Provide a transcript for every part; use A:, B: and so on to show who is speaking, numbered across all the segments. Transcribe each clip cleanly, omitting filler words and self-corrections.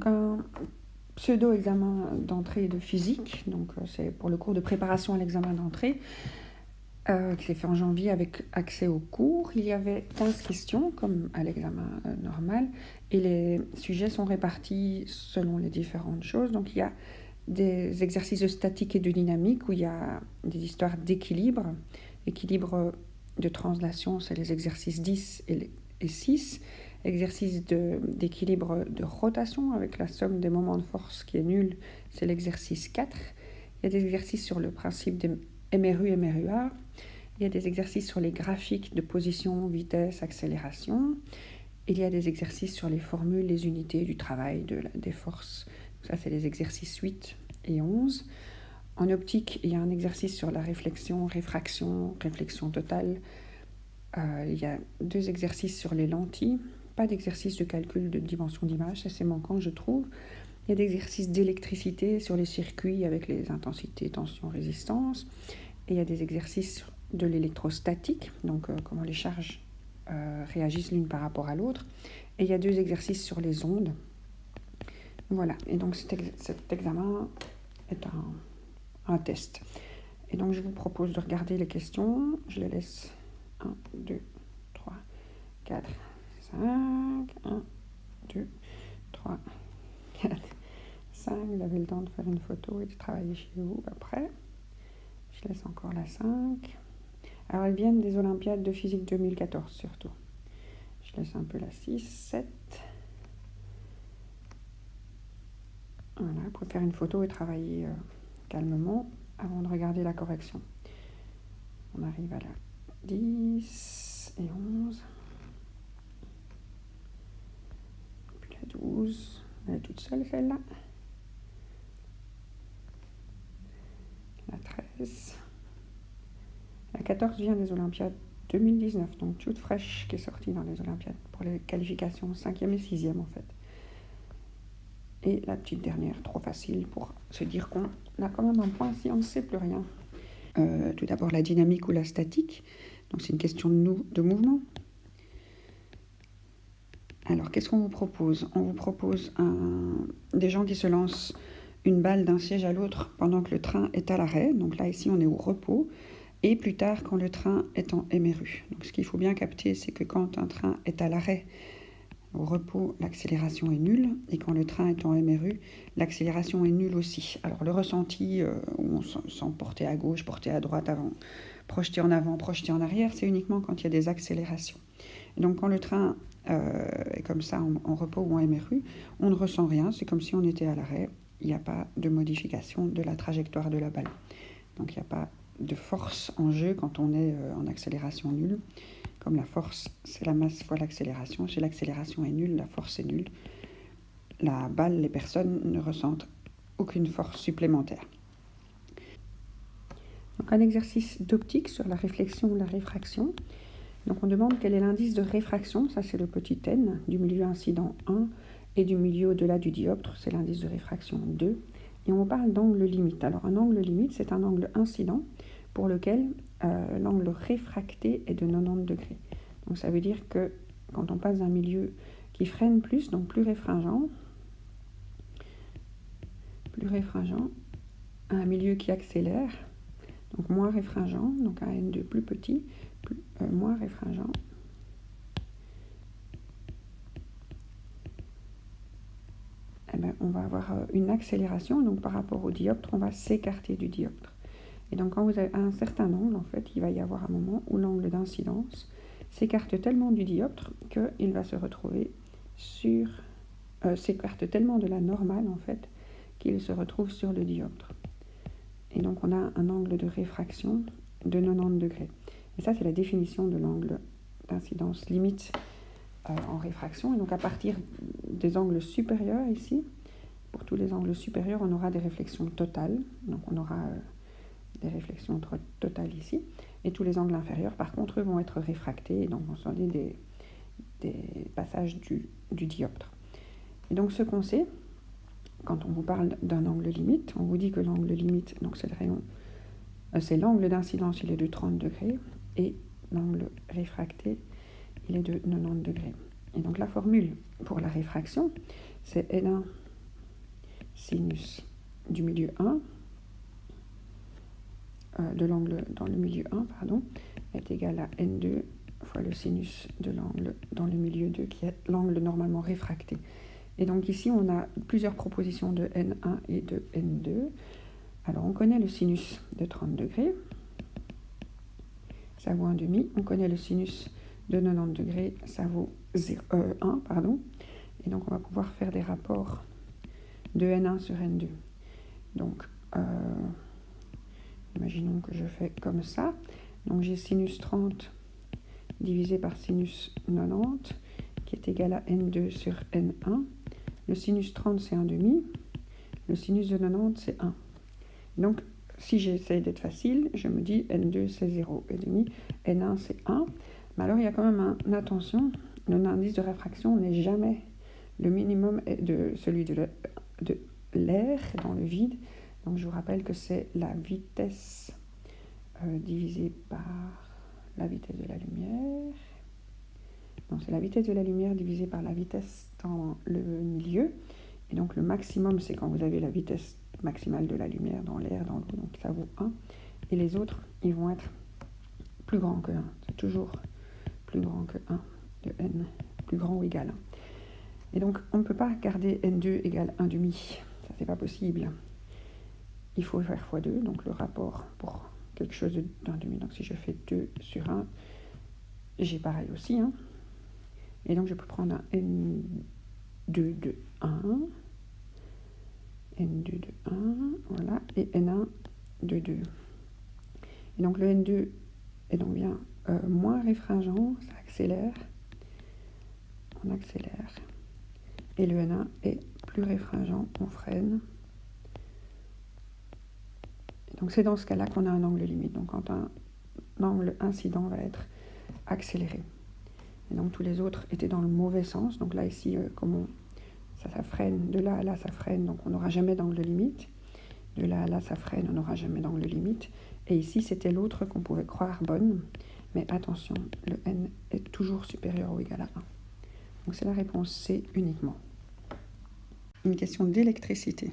A: donc un pseudo-examen d'entrée de physique, donc c'est pour le cours de préparation à l'examen d'entrée, qui s'est fait en janvier avec accès au cours. Il y avait 15 questions, comme à l'examen normal, et les sujets sont répartis selon les différentes choses. Donc il y a des exercices de statique et de dynamique, où il y a des histoires d'équilibre. Équilibre de translation, c'est les exercices 10 et 6. Exercice d'équilibre de rotation, avec la somme des moments de force qui est nulle, c'est l'exercice 4. Il y a des exercices sur le principe des MRU, MRUA. Il y a des exercices sur les graphiques de position, vitesse, accélération. Il y a des exercices sur les formules, les unités du travail, des forces. Ça, c'est les exercices 8 et 11. En optique, il y a un exercice sur la réflexion, réfraction, réflexion totale. Il y a 2 exercices sur les lentilles. Pas d'exercice de calcul de dimension d'image, ça c'est manquant, je trouve. Il y a des exercices d'électricité sur les circuits avec les intensités, tension, résistance. Et il y a des exercices de l'électrostatique, donc comment les charges réagissent l'une par rapport à l'autre. Et il y a 2 exercices sur les ondes. Voilà, et donc cet examen est un test. Et donc je vous propose de regarder les questions. Je les laisse 1, 2, 3, 4, 5, 1, 2, 3, 4, 5. Vous avez le temps de faire une photo et de travailler chez vous après. Je laisse encore la 5. Alors, elles viennent des Olympiades de physique 2014 surtout. Je laisse un peu la 6, 7. Voilà, vous pouvez faire une photo et travailler calmement avant de regarder la correction. On arrive à la 10 et 11. Puis la 12. Elle est toute seule celle-là. La 13. La 14 vient des Olympiades 2019, donc toute fraîche qui est sortie dans les Olympiades pour les qualifications 5e et 6e en fait. Et la petite dernière, trop facile pour se dire qu'on a quand même un point si on ne sait plus rien. Tout d'abord la dynamique ou la statique, donc c'est une question de mouvement. Alors qu'est-ce qu'on vous propose ? On vous propose des gens qui se lancent une balle d'un siège à l'autre pendant que le train est à l'arrêt, donc là ici on est au repos, et plus tard quand le train est en MRU. Donc ce qu'il faut bien capter, c'est que quand un train est à l'arrêt, au repos, l'accélération est nulle, et quand le train est en MRU, l'accélération est nulle aussi. Alors le ressenti, où on se sent porté à gauche, porté à droite, projeté en avant, projeté en arrière, c'est uniquement quand il y a des accélérations. Et donc quand le train est comme ça en repos ou en MRU, on ne ressent rien, c'est comme si on était à l'arrêt, il n'y a pas de modification de la trajectoire de la balle. Donc il n'y a pas de force en jeu quand on est en accélération nulle. Comme la force, c'est la masse fois l'accélération. Si l'accélération est nulle, la force est nulle. La balle, les personnes ne ressentent aucune force supplémentaire. Donc un exercice d'optique sur la réflexion ou la réfraction. Donc on demande quel est l'indice de réfraction, ça c'est le petit n, du milieu incident 1, et du milieu au-delà du dioptre, c'est l'indice de réfraction 2. Et on parle d'angle limite. Alors un angle limite, c'est un angle incident pour lequel l'angle réfracté est de 90 degrés. Donc ça veut dire que quand on passe d'un milieu qui freine plus, donc plus réfringent, à un milieu qui accélère, donc moins réfringent, donc un N2 plus petit, moins réfringent, eh bien, on va avoir une accélération, donc par rapport au dioptre, on va s'écarter du dioptre. Et donc quand vous avez un certain angle, en fait, il va y avoir un moment où l'angle d'incidence s'écarte tellement du dioptre qu'il va se retrouver s'écarte tellement de la normale, en fait, qu'il se retrouve sur le dioptre. Et donc on a un angle de réfraction de 90 degrés. Et ça, c'est la définition de l'angle d'incidence limite en réfraction. Et donc à partir des angles supérieurs ici, pour tous les angles supérieurs, on aura des réflexions totales. Donc on aura des réflexions totales ici. Et tous les angles inférieurs, par contre, eux, vont être réfractés. Et donc on s'en dit des passages du dioptre. Et donc ce qu'on sait, quand on vous parle d'un angle limite, on vous dit que l'angle limite, donc c'est le rayon, c'est l'angle d'incidence, il est de 30 degrés, et l'angle réfracté, il est de 90 degrés. Et donc la formule pour la réfraction, c'est N1 sinus du milieu 1, de l'angle dans le milieu 1, pardon, est égal à N2 fois le sinus de l'angle dans le milieu 2, qui est l'angle normalement réfracté. Et donc ici, on a plusieurs propositions de N1 et de N2. Alors, on connaît le sinus de 30 degrés, ça vaut 1,5. On connaît le sinus de 90 degrés, ça vaut 1, pardon. Et donc, on va pouvoir faire des rapports de N1 sur N2. Donc, imaginons que je fais comme ça. Donc, j'ai sinus 30 divisé par sinus 90, qui est égal à N2 sur N1. Le sinus 30, c'est 1,5. Le sinus de 90, c'est 1. Donc, si j'essaie d'être facile, je me dis N2, c'est 0,5. N1, c'est 1. Mais alors, il y a quand même une attention. L'indice de réfraction n'est jamais le minimum de celui de l'air dans le vide. Donc, je vous rappelle que c'est la vitesse divisée par la vitesse de la lumière. Non, c'est la vitesse de la lumière divisée par la vitesse dans le milieu. Et donc, le maximum, c'est quand vous avez la vitesse maximale de la lumière dans l'air, dans l'eau. Donc, ça vaut 1. Et les autres, ils vont être plus grands que 1. C'est toujours plus grand que 1 de n, plus grand ou égal à 1. Et donc, on ne peut pas garder n2 égale 1,5. Ça, c'est pas possible. Il faut faire x2, donc le rapport pour quelque chose d'1,5. Donc, si je fais 2 sur 1, j'ai pareil aussi. Hein. Et donc, je peux prendre un n2 de 1, n2 de 1, voilà, et n1 de 2. Et donc, le n2 est donc bien moins réfringent, ça accélère. On accélère. Et le n1 est plus réfringent, on freine. Et donc, c'est dans ce cas-là qu'on a un angle limite. Donc, quand un angle incident va être accéléré. Et donc, tous les autres étaient dans le mauvais sens. Donc là, ici, comme ça freine. De là à là, ça freine. Donc, on n'aura jamais d'angle limite. De là à là, ça freine. On n'aura jamais d'angle limite. Et ici, c'était l'autre qu'on pouvait croire bonne. Mais attention, le n est toujours supérieur ou égal à 1. Donc, c'est la réponse C uniquement. Une question d'électricité.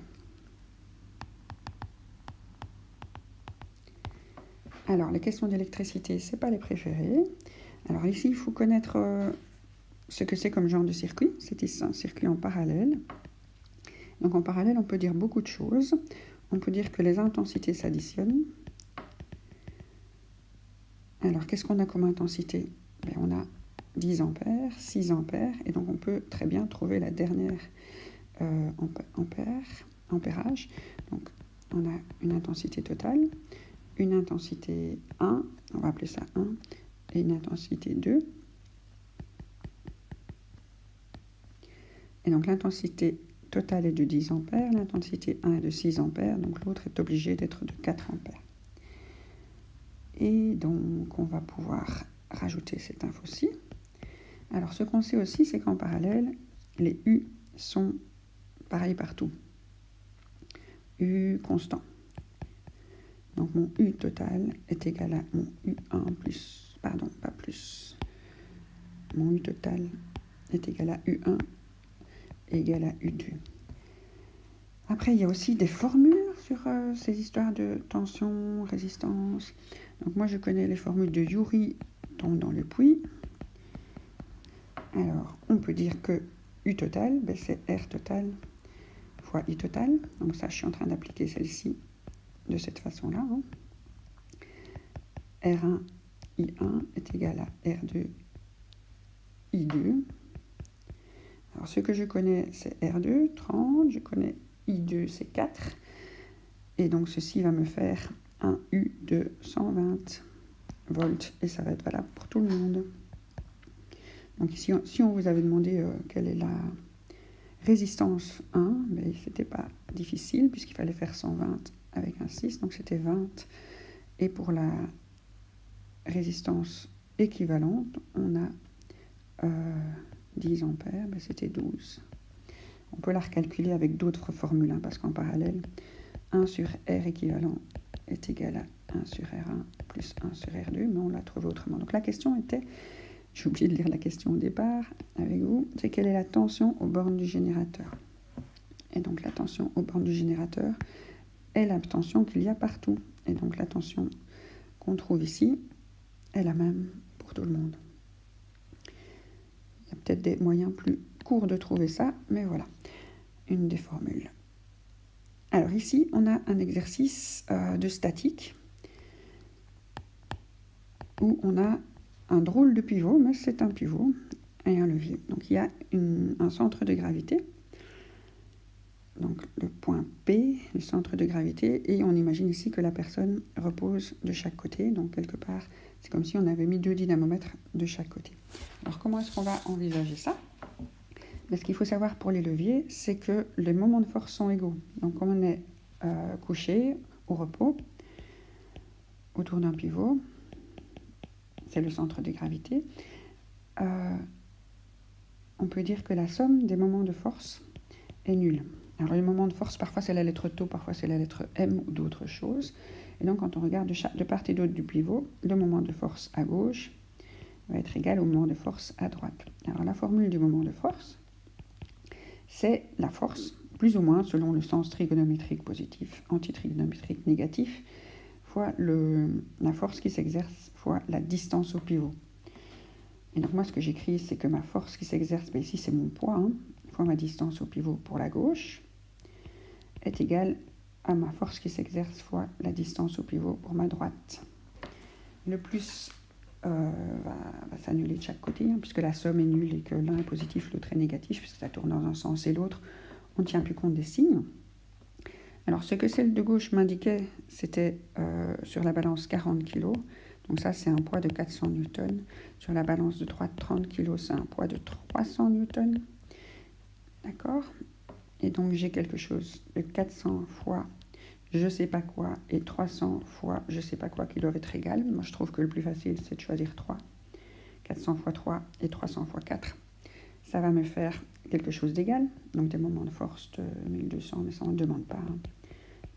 A: Alors, les questions d'électricité, ce n'est pas les préférées. Alors ici, il faut connaître ce que c'est comme genre de circuit. C'est ici un circuit en parallèle. Donc en parallèle, on peut dire beaucoup de choses. On peut dire que les intensités s'additionnent. Alors, qu'est-ce qu'on a comme intensité? On a 10 ampères, 6 ampères, et donc on peut très bien trouver la dernière ampérage. Donc, on a une intensité totale, une intensité 1, on va appeler ça 1, et une intensité 2. Et donc l'intensité totale est de 10 ampères, l'intensité 1 est de 6 ampères, donc l'autre est obligé d'être de 4 ampères. Et donc on va pouvoir rajouter cette info-ci. Alors ce qu'on sait aussi, c'est qu'en parallèle, les U sont pareils partout. U constant. Donc mon U total est égal à mon U1 plus, pardon, pas plus. Mon U total est égal à U1 égal à U2. Après, il y a aussi des formules sur ces histoires de tension, résistance. Donc moi, je connais les formules de Youri tombe dans le puits. Alors, on peut dire que U total, c'est R total fois I total. Donc ça, je suis en train d'appliquer celle-ci de cette façon-là. Hein. R1, I1 est égal à R2, I2. Alors, ce que je connais, c'est R2, 30. Je connais I2, c'est 4. Et donc, ceci va me faire un U de 120 volts. Et ça va être valable pour tout le monde. Donc, ici, si on vous avait demandé quelle est la résistance 1, mais ce n'était pas difficile puisqu'il fallait faire 120 avec un 6. Donc, c'était 20. Et pour la résistance équivalente, on a 10 ampères, c'était 12. On peut la recalculer avec d'autres formules, hein, parce qu'en parallèle, 1 sur R équivalent est égal à 1 sur R1 plus 1 sur R2, mais on l'a trouvé autrement. Donc la question était, j'ai oublié de lire la question au départ avec vous, c'est quelle est la tension aux bornes du générateur? Et donc la tension aux bornes du générateur est la tension qu'il y a partout. Et donc la tension qu'on trouve ici est la même pour tout le monde. Il y a peut-être des moyens plus courts de trouver ça, mais voilà, une des formules. Alors ici, on a un exercice de statique où on a un drôle de pivot, mais c'est un pivot et un levier. Donc il y a un centre de gravité, donc le point P, le centre de gravité, et on imagine ici que la personne repose de chaque côté, donc quelque part, c'est comme si on avait mis 2 dynamomètres de chaque côté. Alors comment est-ce qu'on va envisager ça ? Mais ce qu'il faut savoir pour les leviers, c'est que les moments de force sont égaux. Donc comme on est couché au repos, autour d'un pivot, c'est le centre de gravité, on peut dire que la somme des moments de force est nulle. Alors les moments de force, parfois c'est la lettre tau, parfois c'est la lettre M ou d'autres choses. Et donc quand on regarde de part et d'autre du pivot, le moment de force à gauche va être égal au moment de force à droite. Alors la formule du moment de force, c'est la force, plus ou moins selon le sens trigonométrique positif, antitrigonométrique négatif, fois la force qui s'exerce fois la distance au pivot. Et donc moi ce que j'écris, c'est que ma force qui s'exerce, ici c'est mon poids, fois ma distance au pivot pour la gauche, est égale à ma force qui s'exerce fois la distance au pivot pour ma droite. Le plus va s'annuler de chaque côté, puisque la somme est nulle et que l'un est positif, l'autre est négatif, puisque ça tourne dans un sens et l'autre, on ne tient plus compte des signes. Alors ce que celle de gauche m'indiquait, c'était sur la balance 40 kg, donc ça c'est un poids de 400 newtons. Sur la balance de droite 30 kg, c'est un poids de 300 newtons. D'accord ? Et donc j'ai quelque chose de 400 fois je sais pas quoi et 300 fois je sais pas quoi qui doivent être égales. Moi je trouve que le plus facile c'est de choisir 3. 400 fois 3 et 300 fois 4. Ça va me faire quelque chose d'égal. Donc des moments de force de 1200, mais ça on ne demande pas,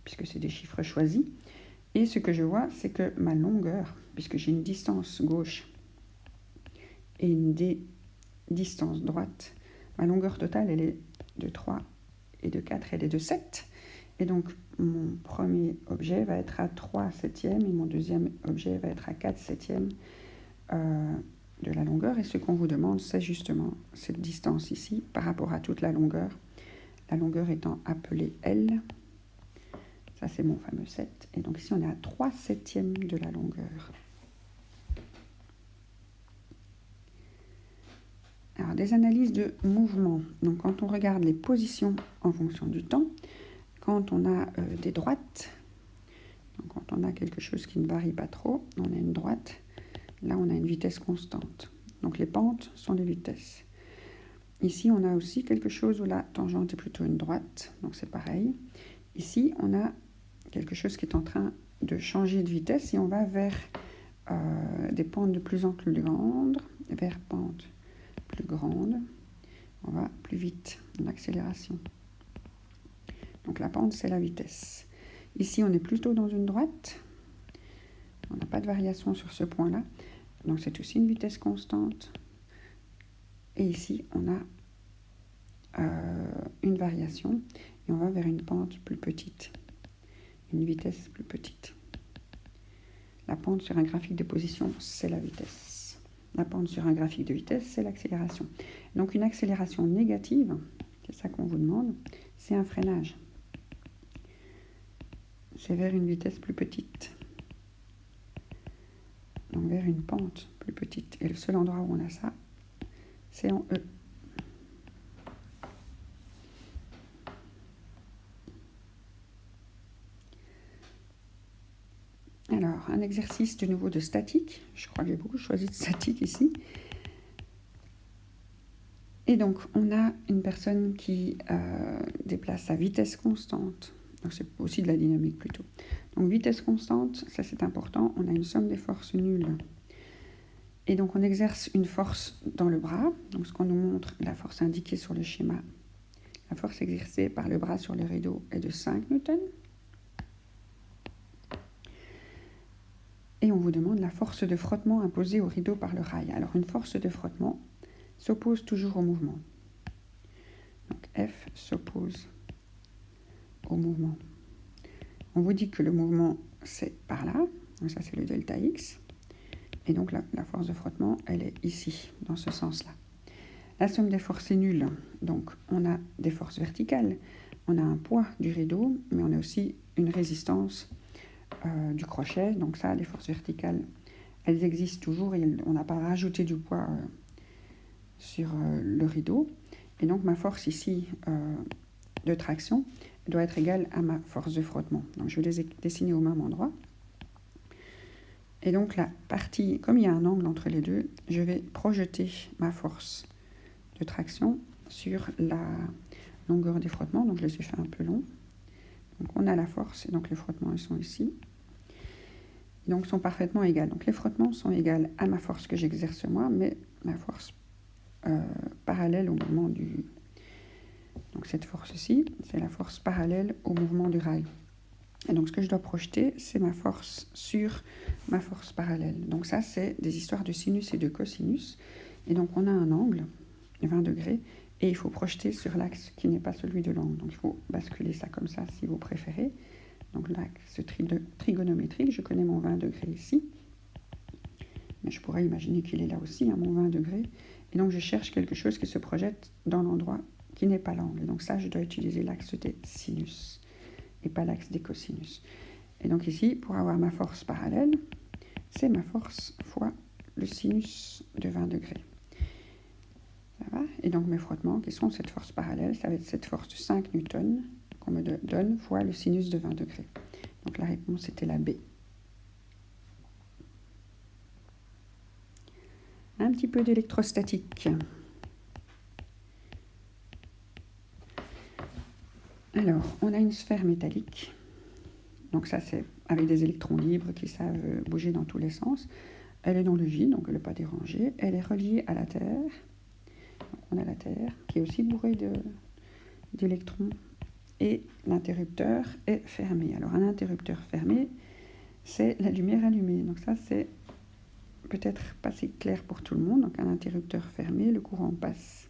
A: puisque c'est des chiffres choisis. Et ce que je vois, c'est que ma longueur, puisque j'ai une distance gauche et une distance droite, ma longueur totale elle est de 3 et de 4, elle est de 7. Et donc, mon premier objet va être à 3 septièmes et mon deuxième objet va être à 4 septièmes de la longueur. Et ce qu'on vous demande, c'est justement cette distance ici par rapport à toute la longueur étant appelée L. Ça, c'est mon fameux 7. Et donc ici, on est à 3 septièmes de la longueur. Alors, des analyses de mouvement. Donc, quand on regarde les positions en fonction du temps, quand on a des droites, donc quand on a quelque chose qui ne varie pas trop, on a une droite, là on a une vitesse constante. Donc les pentes sont les vitesses. Ici on a aussi quelque chose où la tangente est plutôt une droite, donc c'est pareil. Ici on a quelque chose qui est en train de changer de vitesse et on va vers des pentes de plus en plus grandes, vers pentes plus grandes, on va plus vite, en accélération. Donc la pente, c'est la vitesse. Ici, on est plutôt dans une droite. On n'a pas de variation sur ce point-là. Donc c'est aussi une vitesse constante. Et ici, on a une variation. Et on va vers une pente plus petite. Une vitesse plus petite. La pente sur un graphique de position, c'est la vitesse. La pente sur un graphique de vitesse, c'est l'accélération. Donc une accélération négative, c'est ça qu'on vous demande, c'est un freinage. C'est vers une vitesse plus petite. Donc vers une pente plus petite. Et le seul endroit où on a ça, c'est en E. Alors, un exercice de nouveau de statique. Je crois que j'ai beaucoup choisi de statique ici. Et donc, on a une personne qui déplace à vitesse constante. Donc, c'est aussi de la dynamique plutôt. Donc, vitesse constante, ça c'est important. On a une somme des forces nulles. Et donc, on exerce une force dans le bras. Donc, ce qu'on nous montre, la force indiquée sur le schéma. La force exercée par le bras sur le rideau est de 5 newtons. Et on vous demande la force de frottement imposée au rideau par le rail. Alors, une force de frottement s'oppose toujours au mouvement. Donc, F s'oppose au mouvement. On vous dit que le mouvement, c'est par là. Donc ça, c'est le delta X. Et donc, la force de frottement, elle est ici, dans ce sens-là. La somme des forces est nulle. Donc, on a des forces verticales. On a un poids du rideau, mais on a aussi une résistance du crochet. Donc ça, les forces verticales, elles existent toujours et on n'a pas rajouté du poids sur le rideau. Et donc, ma force ici de traction doit être égale à ma force de frottement. Donc, je vais les dessiner au même endroit. Et donc, la partie, comme il y a un angle entre les deux, je vais projeter ma force de traction sur la longueur des frottements. Donc, je les ai fait un peu longs. Donc, on a la force, et donc les frottements, ils sont ici. Et donc, sont parfaitement égales. Donc, les frottements sont égales à ma force que j'exerce moi, mais ma force parallèle au mouvement du... Donc, cette force-ci, c'est la force parallèle au mouvement du rail. Et donc, ce que je dois projeter, c'est ma force sur ma force parallèle. Donc, ça, c'est des histoires de sinus et de cosinus. Et donc, on a un angle, 20 degrés, et il faut projeter sur l'axe qui n'est pas celui de l'angle. Donc, il faut basculer ça comme ça, si vous préférez. Donc, l'axe trigonométrique, je connais mon 20 degrés ici. Mais je pourrais imaginer qu'il est là aussi, hein, mon 20 degrés. Et donc, je cherche quelque chose qui se projette dans l'endroit qui n'est pas l'angle. Et donc, ça, je dois utiliser l'axe des sinus et pas l'axe des cosinus. Et donc ici, pour avoir ma force parallèle, c'est ma force fois le sinus de 20 degrés. Ça va ? Et donc mes frottements, qui sont cette force parallèle, ça va être cette force de 5 newtons qu'on me donne fois le sinus de 20 degrés. Donc la réponse était la B. Un petit peu d'électrostatique. Alors, on a une sphère métallique. Donc ça, c'est avec des électrons libres qui savent bouger dans tous les sens. Elle est dans le vide, donc elle n'est pas dérangée. Elle est reliée à la Terre. Donc on a la Terre qui est aussi bourrée d'électrons. Et l'interrupteur est fermé. Alors un interrupteur fermé, c'est la lumière allumée. Donc ça, c'est peut-être pas si clair pour tout le monde. Donc un interrupteur fermé, le courant passe.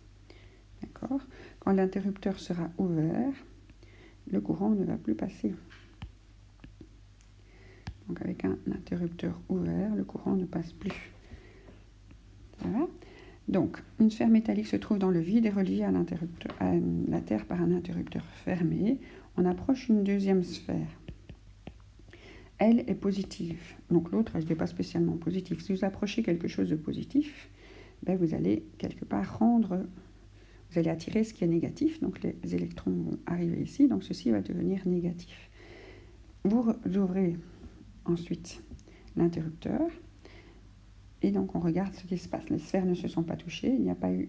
A: D'accord ? Quand l'interrupteur sera ouvert, le courant ne va plus passer. Donc avec un interrupteur ouvert, le courant ne passe plus. Ça va ? Donc, une sphère métallique se trouve dans le vide et reliée à la Terre par un interrupteur fermé. On approche une deuxième sphère. Elle est positive. Donc l'autre, elle n'est pas spécialement positive. Si vous approchez quelque chose de positif, ben vous allez quelque part vous allez attirer ce qui est négatif. Donc les électrons vont arriver ici. Donc ceci va devenir négatif. Vous ouvrez ensuite l'interrupteur. Et donc, on regarde ce qui se passe. Les sphères ne se sont pas touchées. Il n'y a pas eu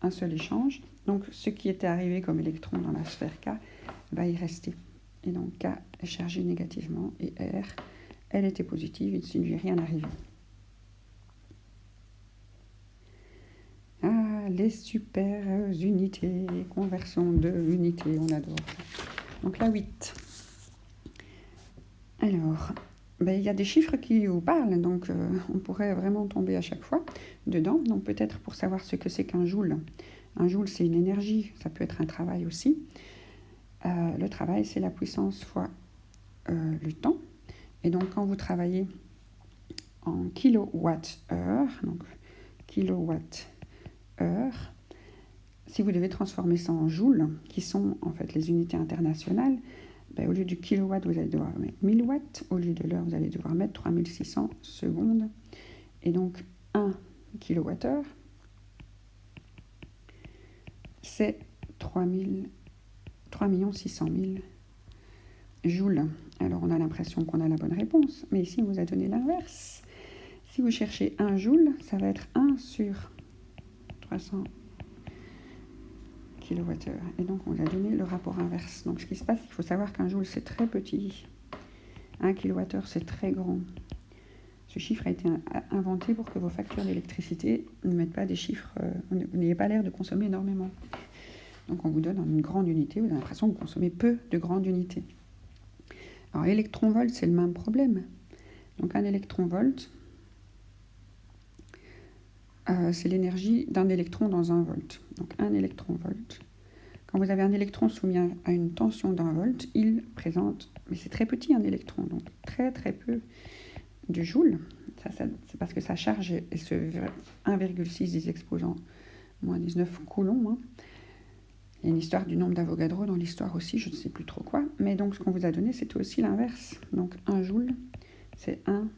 A: un seul échange. Donc, ce qui était arrivé comme électron dans la sphère K va y rester. Et donc, K est chargé négativement et R, elle était positive. Il ne lui est rien arrivé. Ah, les super unités, conversion de unités, on adore ça. Donc, la 8. Alors... il y a des chiffres qui vous parlent, donc on pourrait vraiment tomber à chaque fois dedans. Donc peut-être pour savoir ce que c'est qu'un joule. Un joule, c'est une énergie, ça peut être un travail aussi. Le travail, c'est la puissance fois le temps. Et donc quand vous travaillez en kilowattheure, donc kilowattheure, si vous devez transformer ça en joules, qui sont en fait les unités internationales, au lieu du kilowatt, vous allez devoir mettre 1000 watts. Au lieu de l'heure, vous allez devoir mettre 3600 secondes. Et donc, 1 kilowattheure, c'est 3 600 000 joules. Alors, on a l'impression qu'on a la bonne réponse. Mais ici, on vous a donné l'inverse. Si vous cherchez 1 joule, ça va être 1 sur 300 kilowattheure. Et donc, on a donné le rapport inverse. Donc, ce qui se passe, il faut savoir qu'un joule, c'est très petit. 1 kilowattheure, c'est très grand. Ce chiffre a été inventé pour que vos factures d'électricité ne mettent pas des chiffres... vous n'ayez pas l'air de consommer énormément. Donc, on vous donne une grande unité. Vous avez l'impression que vous consommez peu de grandes unités. Alors, électron-volt, c'est le même problème. Donc, un électron-volt, c'est l'énergie d'un électron dans un volt. Donc, un électron-volt, Quand vous avez un électron soumis à une tension d'1 volt, il présente, mais c'est très petit un électron, donc très très peu de joules. C'est parce que sa charge est ce 1,6 des exposants moins 19 coulombs. Hein. Il y a une histoire du nombre d'Avogadro dans l'histoire aussi, je ne sais plus trop quoi. Mais donc ce qu'on vous a donné, c'était aussi l'inverse. Donc 1 joule, c'est 1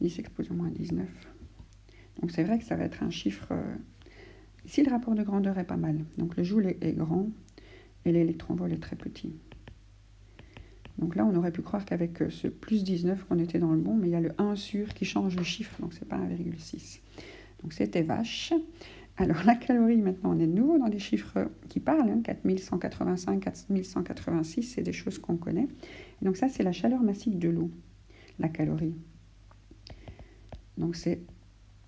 A: 10 exposant moins 19. Donc c'est vrai que ça va être un chiffre... Ici, le rapport de grandeur est pas mal. Donc le joule est grand et l'électronvol est très petit. Donc là, on aurait pu croire qu'avec ce plus 19, qu'on était dans le bon, mais il y a le 1 sur qui change le chiffre, donc c'est pas 1,6. Donc c'était vache. Alors la calorie, maintenant, on est de nouveau dans des chiffres qui parlent, hein, 4185, 4186, c'est des choses qu'on connaît. Et donc ça, c'est la chaleur massique de l'eau, la calorie. Donc c'est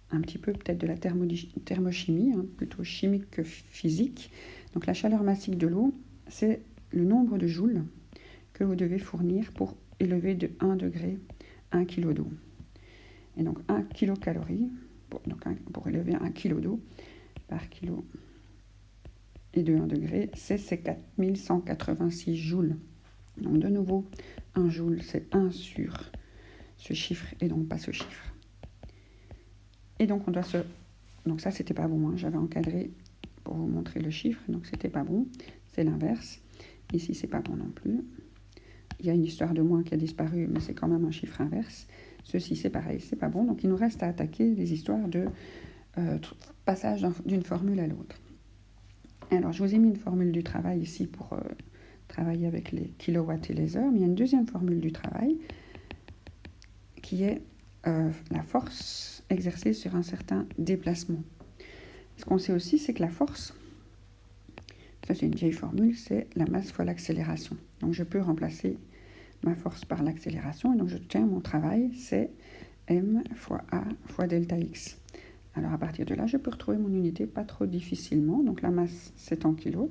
A: un petit peu peut-être de la thermochimie, hein, plutôt chimique que physique. Donc la chaleur massique de l'eau, c'est le nombre de joules que vous devez fournir pour élever de 1 degré 1 kg d'eau. Et donc 1 kilocalorie, pour élever 1 kg d'eau par kilo et de 1 degré, c'est 4186 joules. Donc de nouveau, 1 joule, c'est 1 sur ce chiffre et donc pas ce chiffre. Et donc on doit se... Donc ça, c'était pas bon, hein. J'avais encadré pour vous montrer le chiffre, donc c'était pas bon, c'est l'inverse. Ici, c'est pas bon non plus. Il y a une histoire de moins qui a disparu, mais c'est quand même un chiffre inverse. Ceci, c'est pareil, c'est pas bon. Donc, il nous reste à attaquer les histoires de passage d'une formule à l'autre. Alors, je vous ai mis une formule du travail ici pour travailler avec les kilowatts et les heures. Mais il y a une deuxième formule du travail qui est la force exercée sur un certain déplacement. Ce qu'on sait aussi, c'est que la force, ça c'est une vieille formule, c'est la masse fois l'accélération. Donc je peux remplacer ma force par l'accélération. Et donc je tiens mon travail, c'est m fois a fois delta x. Alors à partir de là, je peux retrouver mon unité pas trop difficilement. Donc la masse, c'est en kilos.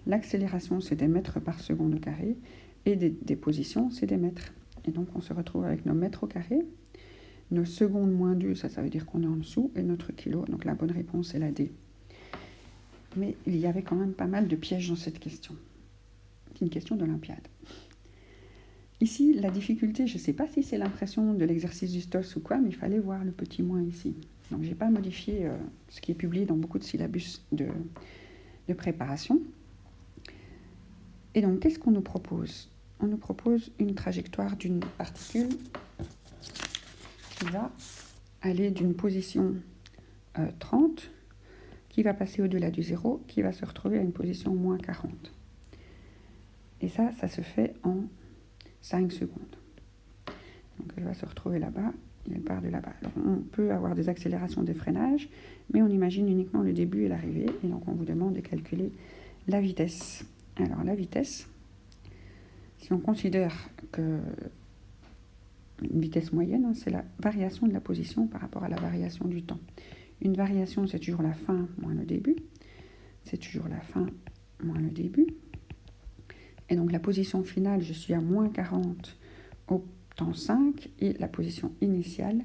A: L'accélération, c'est des mètres par seconde au carré. Et des positions, c'est des mètres. Et donc on se retrouve avec nos mètres au carré. Nos secondes moins 2, ça veut dire qu'on est en dessous. Et notre kilo, donc la bonne réponse est la D. Mais il y avait quand même pas mal de pièges dans cette question. C'est une question d'Olympiade. Ici, la difficulté, je ne sais pas si c'est l'impression de l'exercice du STOS ou quoi, mais il fallait voir le petit moins ici. Donc, je n'ai pas modifié ce qui est publié dans beaucoup de syllabus de préparation. Et donc, qu'est-ce qu'on nous propose ? On nous propose une trajectoire d'une particule qui va aller d'une position 30, qui va passer au-delà du 0, qui va se retrouver à une position moins 40. Et ça se fait en 5 secondes. Donc elle va se retrouver là-bas, et elle part de là-bas. Alors on peut avoir des accélérations des freinages, mais on imagine uniquement le début et l'arrivée, et donc on vous demande de calculer la vitesse. Alors la vitesse, si on considère que une vitesse moyenne, c'est la variation de la position par rapport à la variation du temps. Une variation, c'est toujours la fin moins le début. C'est toujours la fin moins le début. Et donc la position finale, je suis à moins 40 au temps 5. Et la position initiale,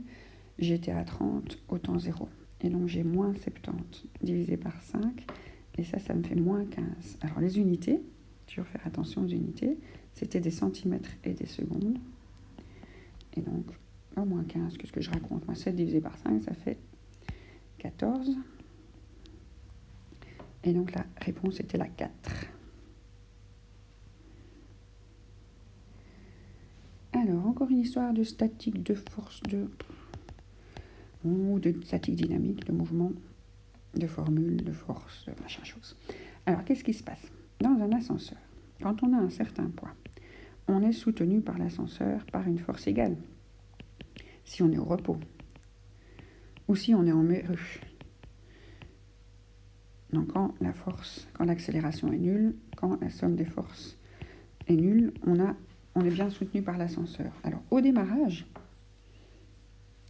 A: j'étais à 30 au temps 0. Et donc j'ai moins 70 divisé par 5. Et ça me fait moins 15. Alors les unités, toujours faire attention aux unités, c'était des centimètres et des secondes. Et donc, moins 15, qu'est-ce que je raconte ? Moi, 7 divisé par 5, ça fait 14. Et donc la réponse était la 4. Alors, encore une histoire de statique, de force, ou de statique dynamique, de mouvement, de formule, de force, de machin chose. Alors, qu'est-ce qui se passe ? Dans un ascenseur, quand on a un certain poids, on est soutenu par l'ascenseur par une force égale. Si on est au repos, ou si on est en rue. Donc quand l'accélération est nulle, quand la somme des forces est nulle, on est bien soutenu par l'ascenseur. Alors au démarrage,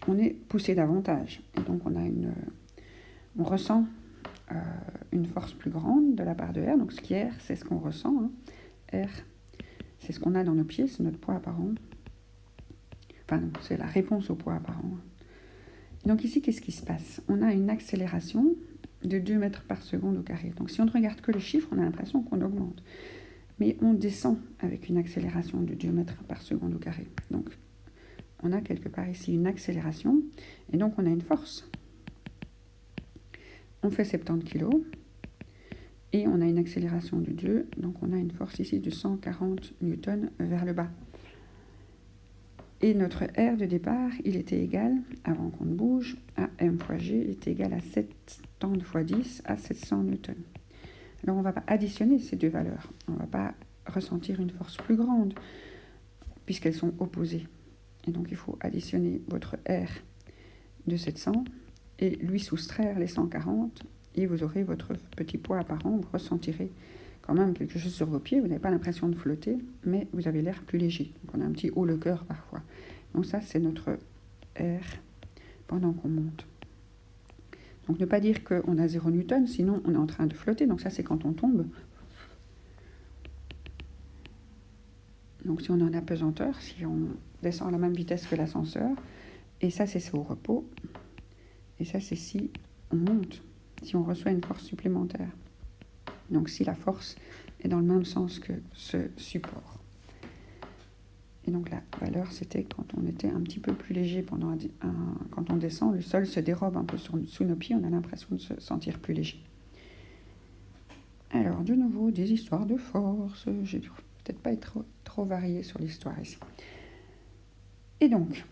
A: on est poussé davantage. Et donc on ressent une force plus grande de la part de R. Donc ce qui est R, c'est ce qu'on ressent. Hein. R, c'est ce qu'on a dans nos pieds, c'est notre poids apparent. Enfin non, c'est la réponse au poids apparent. Donc ici, qu'est-ce qui se passe ? On a une accélération de 2 mètres par seconde au carré. Donc si on ne regarde que les chiffres, on a l'impression qu'on augmente. Mais on descend avec une accélération de 2 mètres par seconde au carré. Donc on a quelque part ici une accélération, et donc on a une force. On fait 70 kg, et on a une accélération de 2, donc on a une force ici de 140 newtons vers le bas. Et notre R de départ, il était égal, avant qu'on ne bouge, à M fois G, il était égal à 70 fois 10 à 700 newtons. Alors on ne va pas additionner ces deux valeurs, on ne va pas ressentir une force plus grande, puisqu'elles sont opposées. Et donc il faut additionner votre R de 700 et lui soustraire les 140, et vous aurez votre petit poids apparent, vous ressentirez quand même quelque chose sur vos pieds, vous n'avez pas l'impression de flotter, mais vous avez l'air plus léger. Donc on a un petit haut le cœur parfois. Donc ça, c'est notre R pendant qu'on monte. Donc ne pas dire qu'on a 0 newton, sinon on est en train de flotter. Donc ça, c'est quand on tombe. Donc si on est en apesanteur, si on descend à la même vitesse que l'ascenseur, et ça, c'est au repos, et ça, c'est si on monte, si on reçoit une force supplémentaire. Donc si la force est dans le même sens que ce support. Et donc la valeur, c'était quand on était un petit peu plus léger quand on descend, le sol se dérobe un peu sous nos pieds, on a l'impression de se sentir plus léger. Alors, de nouveau, des histoires de force. J'ai dû peut-être pas être trop variée sur l'histoire ici. Et donc,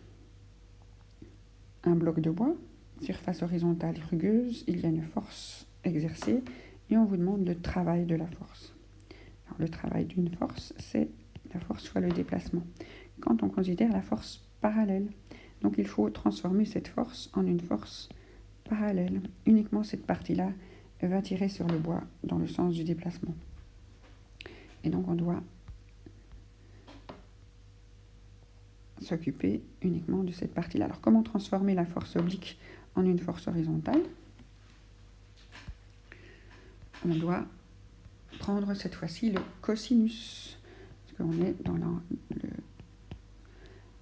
A: un bloc de bois, surface horizontale rugueuse, il y a une force exercée, et on vous demande le travail de la force. Alors, le travail d'une force, c'est la force fois le déplacement. Quand on considère la force parallèle, donc il faut transformer cette force en une force parallèle. Uniquement cette partie-là va tirer sur le bois dans le sens du déplacement. Et donc on doit s'occuper uniquement de cette partie-là. Alors comment transformer la force oblique en une force horizontale? On doit prendre cette fois-ci le cosinus, parce qu'on est dans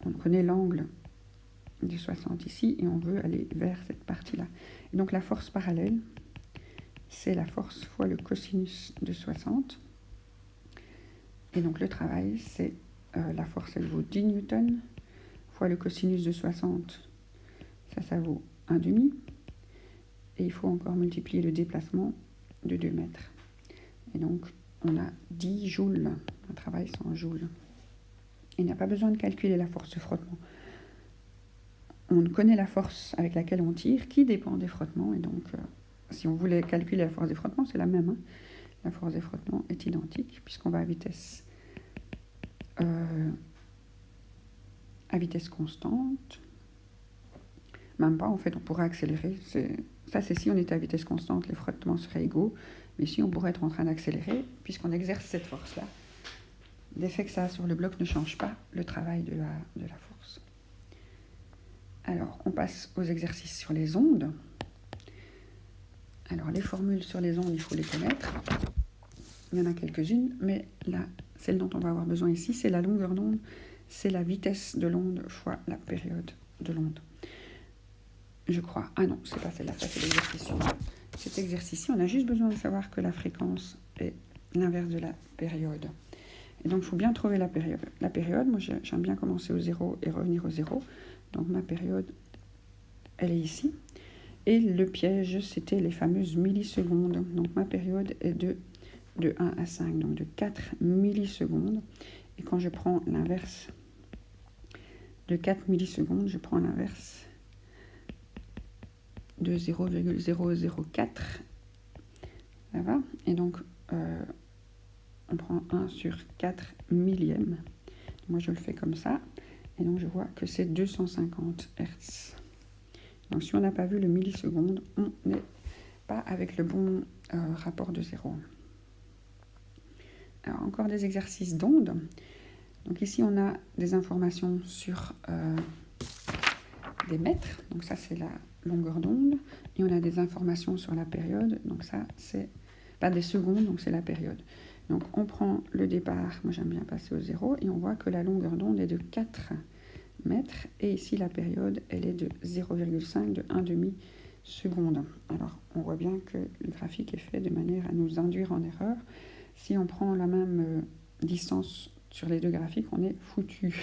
A: on connaît l'angle de 60 ici, et on veut aller vers cette partie-là. Et donc la force parallèle, c'est la force fois le cosinus de 60. Et donc le travail, c'est la force, elle vaut 10 newtons, fois le cosinus de 60, ça vaut 1,5. Et il faut encore multiplier le déplacement de 2 mètres. Et donc, on a 10 joules. Un travail sans joules. Il n'y a pas besoin de calculer la force de frottement. On connaît la force avec laquelle on tire, qui dépend des frottements. Et donc, si on voulait calculer la force des frottements, c'est la même. Hein. La force des frottements est identique, puisqu'on va à vitesse constante. Même pas, en fait, on pourrait accélérer. Ça, c'est si on était à vitesse constante, les frottements seraient égaux. Mais si on pourrait être en train d'accélérer, puisqu'on exerce cette force-là, l'effet que ça a sur le bloc ne change pas le travail de la force. Alors, on passe aux exercices sur les ondes. Alors, les formules sur les ondes, il faut les connaître. Il y en a quelques-unes, mais là, celle dont on va avoir besoin ici, c'est la longueur d'onde, c'est la vitesse de l'onde fois la période de l'onde. Je crois. Ah non, c'est pas celle-là, ça c'est l'exercice suivant. Cet exercice-ci, on a juste besoin de savoir que la fréquence est l'inverse de la période. Et donc, il faut bien trouver la période. La période, moi, j'aime bien commencer au 0 et revenir au 0. Donc, ma période, elle est ici. Et le piège, c'était les fameuses millisecondes. Donc, ma période est de 1 à 5, donc de 4 millisecondes. Et quand je prends l'inverse de 4 millisecondes, je prends l'inverse de 0,004. Ça va? Et donc, on prend 1 sur 4 millièmes. Moi, je le fais comme ça. Et donc, je vois que c'est 250 Hz. Donc, si on n'a pas vu le milliseconde, on n'est pas avec le bon rapport de 0. Alors, encore des exercices d'ondes. Donc, ici, on a des informations sur des mètres. Donc, ça, c'est la longueur d'onde. Et on a des informations sur la période. Donc, ça, c'est pas des secondes, donc c'est la période. Donc, on prend le départ. Moi, j'aime bien passer au 0. Et on voit que la longueur d'onde est de 4 mètres. Et ici, la période, elle est de 0,5, de 1,5 secondes. Alors, on voit bien que le graphique est fait de manière à nous induire en erreur. Si on prend la même distance sur les deux graphiques, on est foutu.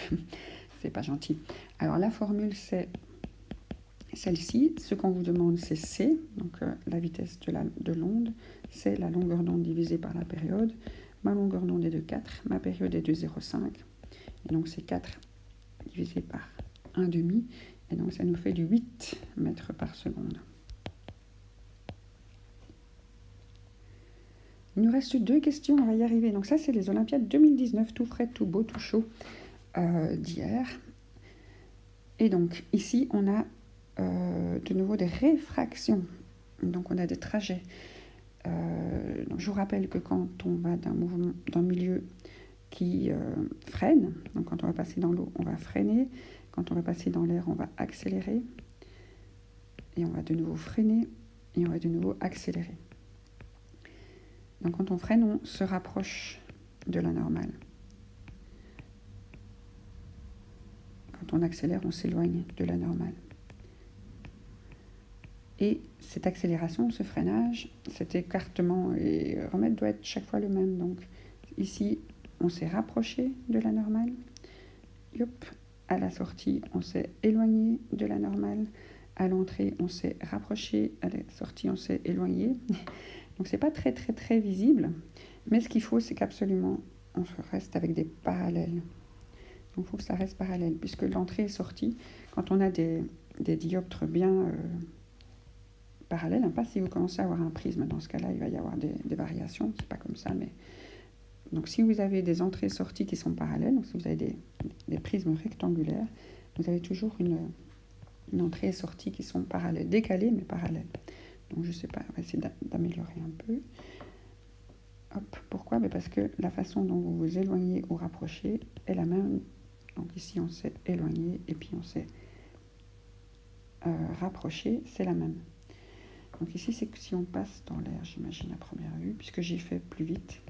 A: C'est pas gentil. Alors, la formule, c'est celle-ci. Ce qu'on vous demande, c'est C, donc la vitesse de l'onde. C'est la longueur d'onde divisée par la période. Ma longueur d'onde est de 4, ma période est de 0,5. Et donc, c'est 4 divisé par 1,5. Et donc, ça nous fait du 8 mètres par seconde. Il nous reste 2 questions, on va y arriver. Donc ça, c'est les Olympiades 2019, tout frais, tout beau, tout chaud d'hier. Et donc, ici, on a de nouveau des réfractions. Donc, on a des trajets. Donc, je vous rappelle que quand on va d'un milieu qui freine, donc quand on va passer dans l'eau, on va freiner. Quand on va passer dans l'air, on va accélérer. Et on va de nouveau freiner. Et on va de nouveau accélérer. Donc quand on freine, on se rapproche de la normale. Quand on accélère, on s'éloigne de la normale. Et cette accélération, ce freinage, cet écartement et remettre doit être chaque fois le même. Donc ici, on s'est rapproché de la normale. Yop. À la sortie, on s'est éloigné de la normale. À l'entrée, on s'est rapproché. À la sortie, on s'est éloigné. Donc, c'est pas très, très, très visible. Mais ce qu'il faut, c'est qu'absolument, on reste avec des parallèles. Donc, il faut que ça reste parallèle. Puisque l'entrée et sortie, quand on a des dioptres bien parallèles, pas si vous commencez à avoir un prisme, dans ce cas-là, il va y avoir des variations. C'est pas comme ça, mais... Donc, si vous avez des entrées et sorties qui sont parallèles, donc si vous avez des prismes rectangulaires, vous avez toujours une entrée et sortie qui sont parallèles, décalées, mais parallèles. Donc, je ne sais pas, on va essayer d'améliorer un peu. Hop, pourquoi ? Parce que la façon dont vous vous éloignez ou rapprochez est la même. Donc, ici, on s'est éloigné et puis on s'est rapproché, c'est la même. Donc, ici, c'est que si on passe dans l'air, j'imagine, à première vue, puisque j'ai fait plus vite.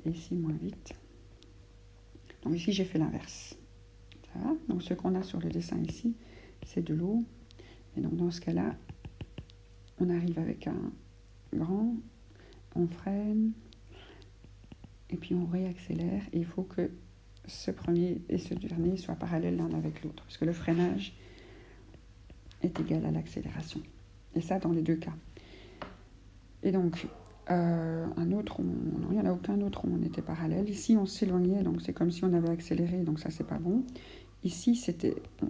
A: Et ici, moins vite. Donc, ici, j'ai fait l'inverse. Ça va ? Donc, ce qu'on a sur le dessin ici, c'est de l'eau. Et donc, dans ce cas-là, on arrive avec un grand, on freine, et puis on réaccélère. Et il faut que ce premier et ce dernier soient parallèles l'un avec l'autre, parce que le freinage est égal à l'accélération. Et ça, dans les deux cas. Et donc, un autre, non, il n'y en a aucun autre où on était parallèle. Ici, on s'éloignait, donc c'est comme si on avait accéléré, donc ça, c'est pas bon. Ici,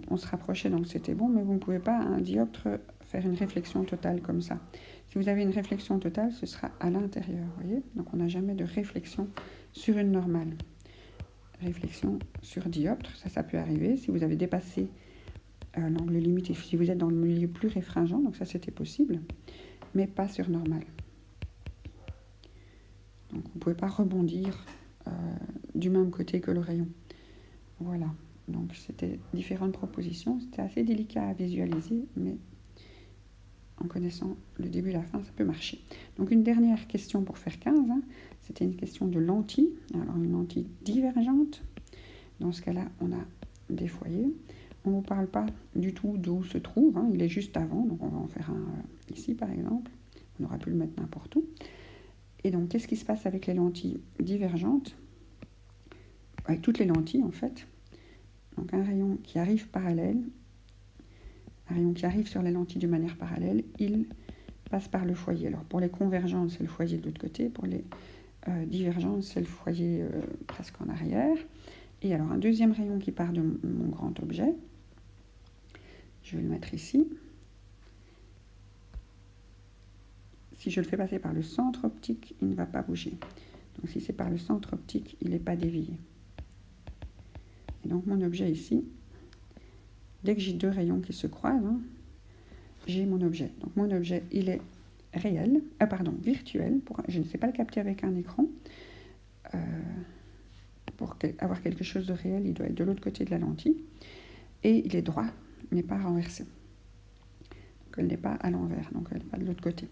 A: on se rapprochait, donc c'était bon, mais vous ne pouvez pas, un dioptre, faire une réflexion totale comme ça. Si vous avez une réflexion totale, ce sera à l'intérieur, vous voyez ? Donc, on n'a jamais de réflexion sur une normale. Réflexion sur dioptre, ça peut arriver. Si vous avez dépassé l'angle limite, et si vous êtes dans le milieu plus réfringent, donc ça, c'était possible, mais pas sur normale. Donc, vous ne pouvez pas rebondir du même côté que le rayon. Voilà. Donc, c'était différentes propositions. C'était assez délicat à visualiser, mais en connaissant le début et la fin, ça peut marcher. Donc, une dernière question pour faire 15. C'était une question de lentille. Alors, une lentille divergente. Dans ce cas-là, on a des foyers. On ne vous parle pas du tout d'où se trouve. Il est juste avant. Donc, on va en faire un ici, par exemple. On aurait pu le mettre n'importe où. Et donc, qu'est-ce qui se passe avec les lentilles divergentes ? Avec toutes les lentilles, en fait. Donc, un rayon qui arrive parallèle, un rayon qui arrive sur les lentilles de manière parallèle, il passe par le foyer. Alors, pour les convergentes, c'est le foyer de l'autre côté. Pour les divergentes, c'est le foyer presque en arrière. Et alors, un deuxième rayon qui part de mon grand objet. Je vais le mettre ici. Si je le fais passer par le centre optique, il ne va pas bouger. Donc, si c'est par le centre optique, il n'est pas dévié. Et donc, mon objet ici, dès que j'ai deux rayons qui se croisent, j'ai mon objet. Donc, mon objet, il est réel, virtuel. Je ne sais pas le capter avec un écran. Pour avoir quelque chose de réel, il doit être de l'autre côté de la lentille. Et il est droit, il n'est pas renversé. Donc, elle n'est pas à l'envers, donc elle n'est pas de l'autre côté.